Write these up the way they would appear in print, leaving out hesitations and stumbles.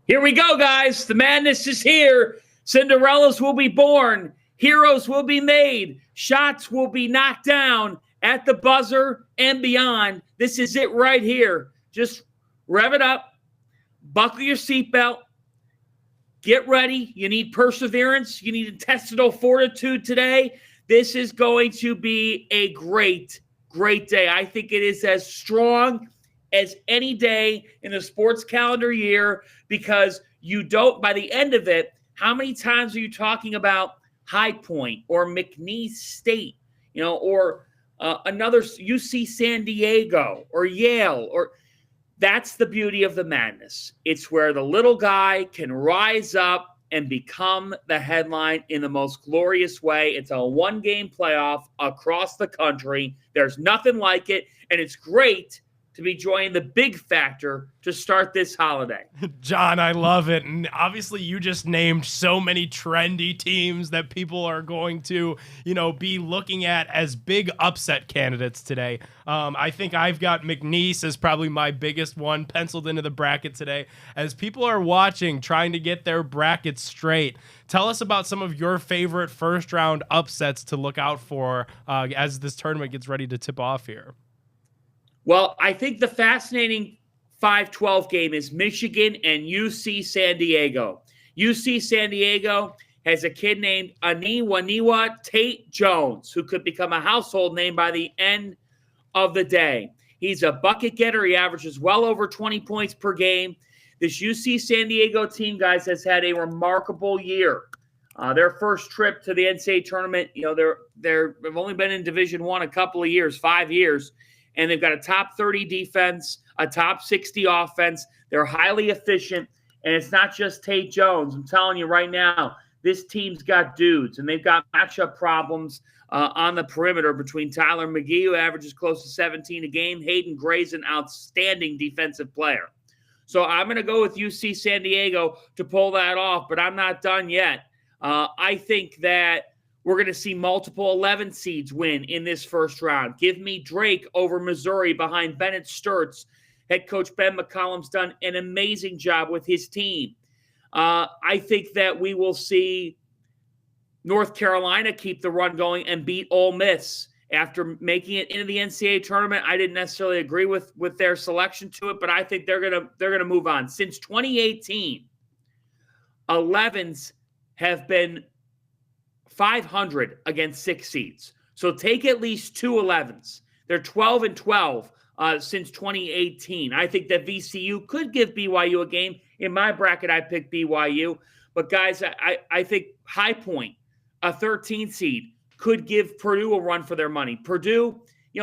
Here we go, guys. The madness is here. Cinderellas will be born. Heroes will be made. Shots will be knocked down at the buzzer and beyond. This is it right here. Just rev it up. Buckle your seatbelt. Get ready. You need perseverance. You need intestinal fortitude today. This is going to be a great, great day. I think it is as strong as any day in the sports calendar year, because you don't, by the end of it, how many times are you talking about High Point or McNeese State, or another UC San Diego or Yale? Or that's the beauty of the madness. It's where the little guy can rise up and become the headline in the most glorious way. It's a one-game playoff across the country. There's nothing like it, and it's great to be joining the big factor to start this holiday. John, I love it. And obviously you just named so many trendy teams that people are going to, be looking at as big upset candidates today. I think I've got McNeese as probably my biggest one penciled into the bracket today. As people are watching, trying to get their brackets straight, tell us about some of your favorite first round upsets to look out for as this tournament gets ready to tip off here. Well, I think the fascinating 5-12 game is Michigan and UC San Diego. UC San Diego has a kid named Aniwaniwa Tate Jones, who could become a household name by the end of the day. He's a bucket getter. He averages well over 20 points per game. This UC San Diego team, guys, has had a remarkable year. Their first trip to the NCAA tournament, they've only been in Division I a couple of years, 5 years. And they've got a top 30 defense, a top 60 offense. They're highly efficient, and it's not just Tate Jones. I'm telling you right now, this team's got dudes, and they've got matchup problems on the perimeter between Tyler McGee, who averages close to 17 a game. Hayden Gray's an outstanding defensive player. So I'm going to go with UC San Diego to pull that off, but I'm not done yet. I think that we're going to see multiple 11 seeds win in this first round. Give me Drake over Missouri behind Bennett Sturts. Head coach Ben McCollum's done an amazing job with his team. I think that we will see North Carolina keep the run going and beat Ole Miss. After making it into the NCAA tournament, I didn't necessarily agree with their selection to it, but I think they're gonna move on. Since 2018, 11s have been 500 against 6 seeds. So take at least 2 11s. They're 12-12 since 2018. I think that VCU could give BYU a game. In my bracket, I picked BYU. But, guys, I think High Point, a 13 seed, could give Purdue a run for their money. Purdue,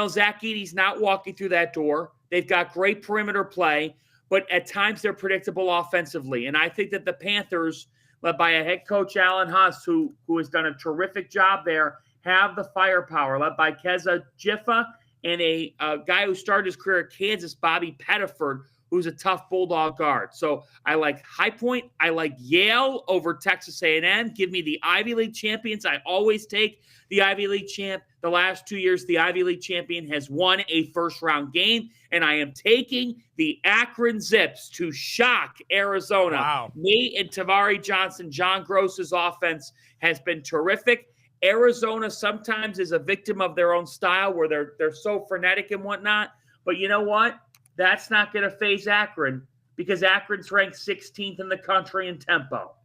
Zach Edey's not walking through that door. They've got great perimeter play, but at times they're predictable offensively. And I think that the Panthers, led by a head coach, Alan Huss, who has done a terrific job there, have the firepower, led by Keza Jiffa and a guy who started his career at Kansas, Bobby Pettiford, who's a tough Bulldog guard. So I like High Point. I like Yale over Texas A&M. Give me the Ivy League champions. I always take the Ivy League champ. The last 2 years, the Ivy League champion has won a first-round game, and I am taking the Akron Zips to shock Arizona. Wow. Nate and Tavari Johnson, John Gross's offense has been terrific. Arizona sometimes is a victim of their own style where they're so frenetic and whatnot. But you know what? That's not going to faze Akron because Akron's ranked 16th in the country in tempo.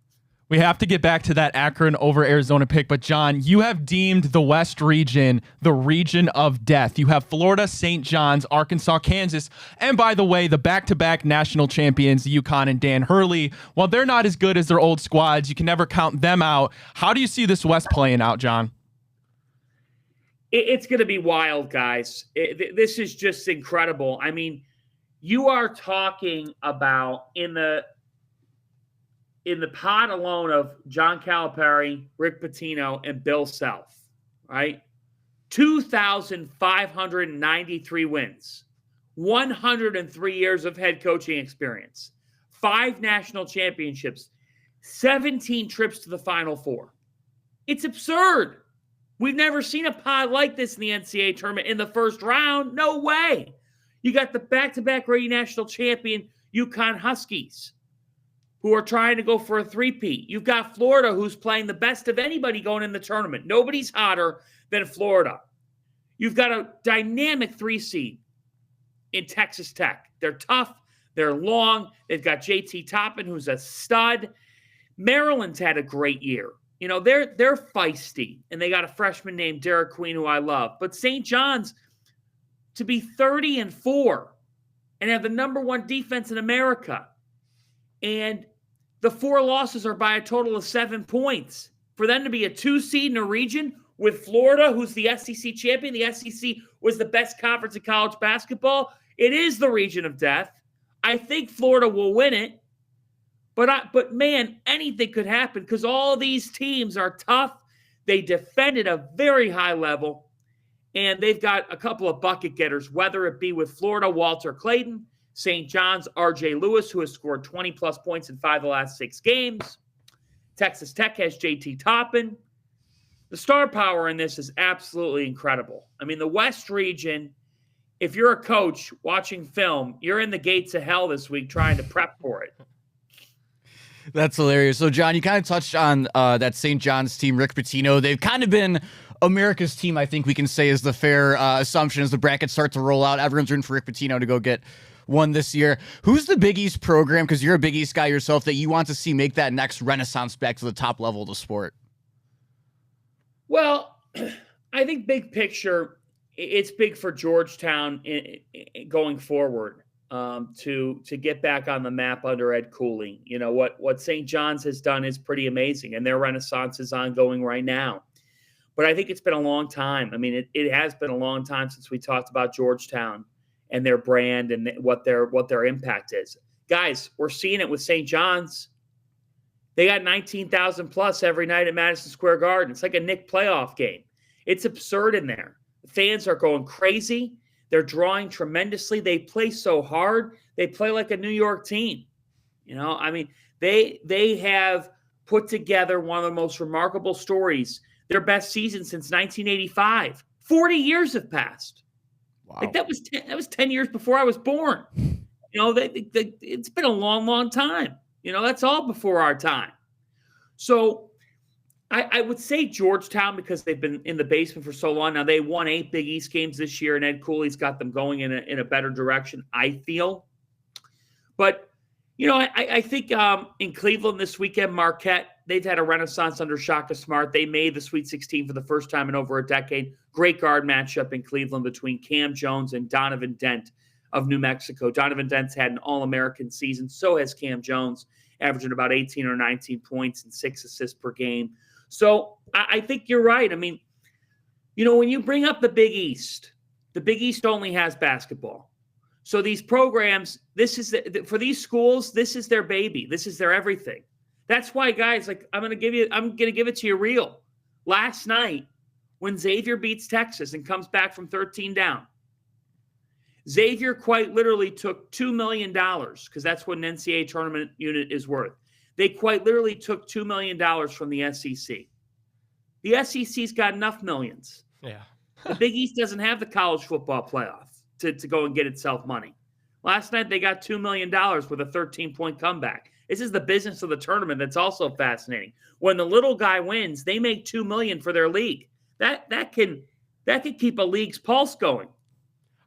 We have to get back to that Akron over Arizona pick, but John, you have deemed the West region the region of death. You have Florida, St. John's, Arkansas, Kansas, and by the way, the back-to-back national champions, UConn and Dan Hurley. While they're not as good as their old squads, you can never count them out. How do you see this West playing out, John? It's going to be wild, guys. This is just incredible. I mean, you are talking about in the pot alone of John Calipari, Rick Pitino, and Bill Self, right? 2,593 wins, 103 years of head coaching experience, 5 national championships, 17 trips to the Final Four. It's absurd. We've never seen a pod like this in the NCAA tournament in the first round. No way. You got the back-to-back reigning national champion UConn Huskies, who are trying to go for a three-peat. You've got Florida, who's playing the best of anybody going in the tournament. Nobody's hotter than Florida. You've got a dynamic 3 seed in Texas Tech. They're tough. They're long. They've got JT Toppin, who's a stud. Maryland's had a great year. You know, they're feisty, and they got a freshman named Derek Queen, who I love. But St. John's, to be 30-4 and have the number 1 defense in America, and the 4 losses are by a total of 7 points. For them to be a 2 seed in a region with Florida, who's the SEC champion, the SEC was the best conference in college basketball. It is the region of death. I think Florida will win it. But man, anything could happen because all these teams are tough. They defend at a very high level, and they've got a couple of bucket getters, whether it be with Florida, Walter Clayton, St. John's, R.J. Lewis, who has scored 20-plus points in 5 of the last 6 games. Texas Tech has J.T. Toppin. The star power in this is absolutely incredible. I mean, the West region, if you're a coach watching film, you're in the gates of hell this week trying to prep for it. That's hilarious. So, John, you kind of touched on that St. John's team, Rick Pitino. They've kind of been America's team, I think we can say, is the fair assumption as the brackets start to roll out. Everyone's rooting for Rick Pitino to go get one this year. Who's the Big East program, because you're a Big East guy yourself, that you want to see make that next renaissance back to the top level of the sport? Well, I think big picture, it's big for Georgetown going forward. To get back on the map under Ed Cooley. You know, what St. John's has done is pretty amazing, and their renaissance is ongoing right now. But I think it's been a long time. I mean, it has been a long time since we talked about Georgetown and their brand and what their impact is. Guys, we're seeing it with St. John's. They got 19,000 plus every night at Madison Square Garden. It's like a Knick playoff game. It's absurd in there. The fans are going crazy. They're drawing tremendously. They play so hard. They play like a New York team. You know, I mean, they have put together one of the most remarkable stories, their best season since 1985. 40 years have passed. Wow. Like that was 10 years before I was born. You know, it's been a long, long time. You know, that's all before our time. So I would say Georgetown, because they've been in the basement for so long. Now, they won 8 Big East games this year, and Ed Cooley's got them going in a better direction, I feel. But, you know, I think in Cleveland this weekend, Marquette, they've had a renaissance under Shaka Smart. They made the Sweet 16 for the first time in over a decade. Great guard matchup in Cleveland between Cam Jones and Donovan Dent of New Mexico. Donovan Dent's had an All-American season. So has Cam Jones, averaging about 18 or 19 points and 6 assists per game. So I think you're right. I mean, you know, when you bring up the Big East only has basketball. So these programs, for these schools, this is their baby. This is their everything. That's why, guys, like I'm gonna give it to you real. Last night, when Xavier beats Texas and comes back from 13 down, Xavier quite literally took $2 million, because that's what an NCAA tournament unit is worth. They quite literally took $2 million from the SEC. The SEC's got enough millions. Yeah. The Big East doesn't have the college football playoff to go and get itself money. Last night, they got $2 million with a 13-point comeback. This is the business of the tournament that's also fascinating. When the little guy wins, they make $2 million for their league. That can keep a league's pulse going.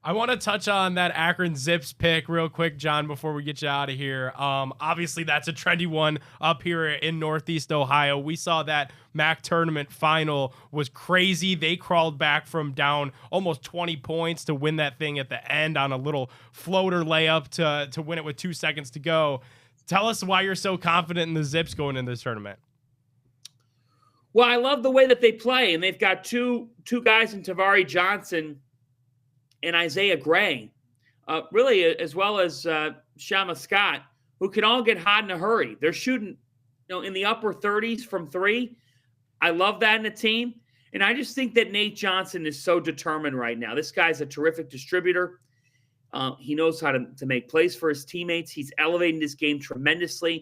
I want to touch on that Akron Zips pick real quick, John, before we get you out of here. Obviously, that's a trendy one up here in Northeast Ohio. We saw that MAC tournament final was crazy. They crawled back from down almost 20 points to win that thing at the end on a little floater layup to win it with 2 seconds to go. Tell us why you're so confident in the Zips going into this tournament. Well, I love the way that they play, and they've got two guys in Tavari Johnson and Isaiah Gray, really, as well as Shama Scott, who can all get hot in a hurry. They're shooting, in the upper 30s from 3. I love that in a team. And I just think that Nate Johnson is so determined right now. This guy's a terrific distributor. He knows how to make plays for his teammates. He's elevating this game tremendously.